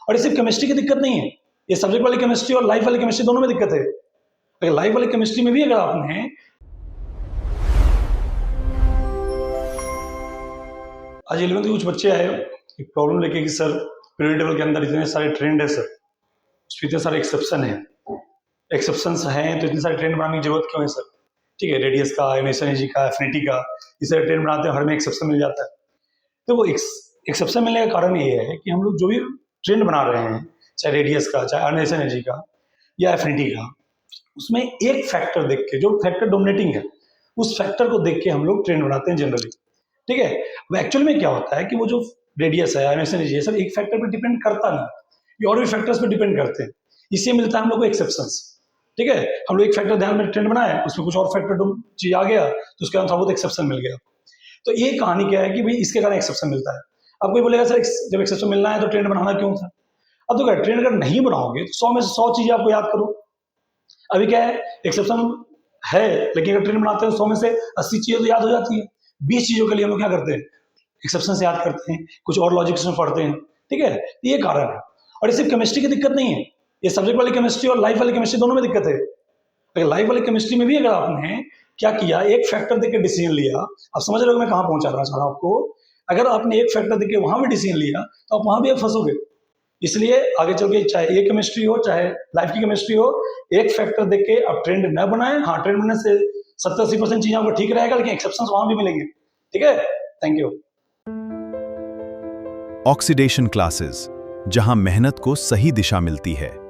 और ये सिर्फ केमिस्ट्री की दिक्कत नहीं है, ये सब्जेक्ट वाली केमिस्ट्री और लाइफ वाली केमिस्ट्री दोनों में दिक्कत है। लेकिन लाइफ वाली केमिस्ट्री में भी अगर आपने आज 11th के कुछ बच्चे आए एक प्रॉब्लम लेके कि सर पीरियड टेबल के अंदर इतने सारे ट्रेंड है सर, उसमें इतने सारे एक्सेप्शन है, एक्सेप्शंस हैं तो इतने सारे ट्रेंड बनाने की जरूरत क्यों है सर? ठीक है, रेडियस का, आयोनाइजेशन एनर्जी का, एफिनिटी का, इस सारे ट्रेंड बनाते हैं, हर में एक्सेप्शन मिल जाता है। तो वो एक्सेप्शन मिलने का कारण ये है कि हम लोग जो भी ट्रेंड बना रहे हैं, चाहे रेडियस का, चाहे आयोनाइजेशन एनर्जी का या एफिनिटी का, उसमें एक फैक्टर देख के, जो फैक्टर डोमिनेटिंग है, उस फैक्टर को देख के हम लोग ट्रेंड बनाते हैं जनरली। ठीक है, अब एक्चुअल में क्या होता है कि वो जो रेडियस है, आयोनाइजेशन एनर्जी है, सब एक फैक्टर पर डिपेंड करता नहीं, ये और भी फैक्टर्स पर डिपेंड करते हैं, इससे मिलता है हम लोग को एक्सेप्शंस। ठीक है, हम लोग एक फैक्टर ध्यान में ट्रेंड बनाया, उसमें कुछ और फैक्टर चीज आ गया तो उसके अनुसार बहुत एक्सेप्शन मिल गया। तो ये कहानी क्या है कि भाई इसके कारण एक्सेप्शन मिलता है। अब कोई बोलेगा सर जब एक्सेप्शन मिलना है तो ट्रेंड बनाना क्यों था? अब तो क्या, ट्रेंड अगर नहीं बनाओगे तो 100 में से 100 चीजें आपको याद करो। अभी क्या है, एक्सेप्शन है लेकिन अगर ट्रेंड बनाते हैं तो 100 में से 80 चीजें तो याद हो जाती है। 20 चीजों के लिए हम लोग क्या करते हैं, एक्सेप्शन से याद करते हैं, कुछ और लॉजिक्स में पढ़ते हैं। ठीक है, ये कारण है। और ये सिर्फ केमिस्ट्री की दिक्कत नहीं है, ये सब्जेक्ट वाली केमिस्ट्री और लाइफ वाली केमिस्ट्री दोनों में दिक्कत है। लाइफ वाली केमिस्ट्री में भी अगर आपने क्या किया, एक फैक्टर देख के डिसीजन लिया, आप समझ रहे हो मैं कहां पहुंचाना चाह रहा हूं आपको। अगर आपने एक फैक्टर देख के वहां भी डिसीजन लिया तो आप वहां भी फंसोगे। इसलिए आगे चल के चाहे ये केमिस्ट्री हो चाहे लाइफ की केमिस्ट्री हो, एक फैक्टर देख के आप ट्रेंड न बनाए। हाँ, ट्रेंड बनने से 70-80% चीजें आपको ठीक रहेगा, लेकिन एक्सेप्शंस वहां भी मिलेंगे। ठीक है, थैंक यू। ऑक्सीडेशन क्लासेस, जहां मेहनत को सही दिशा मिलती है।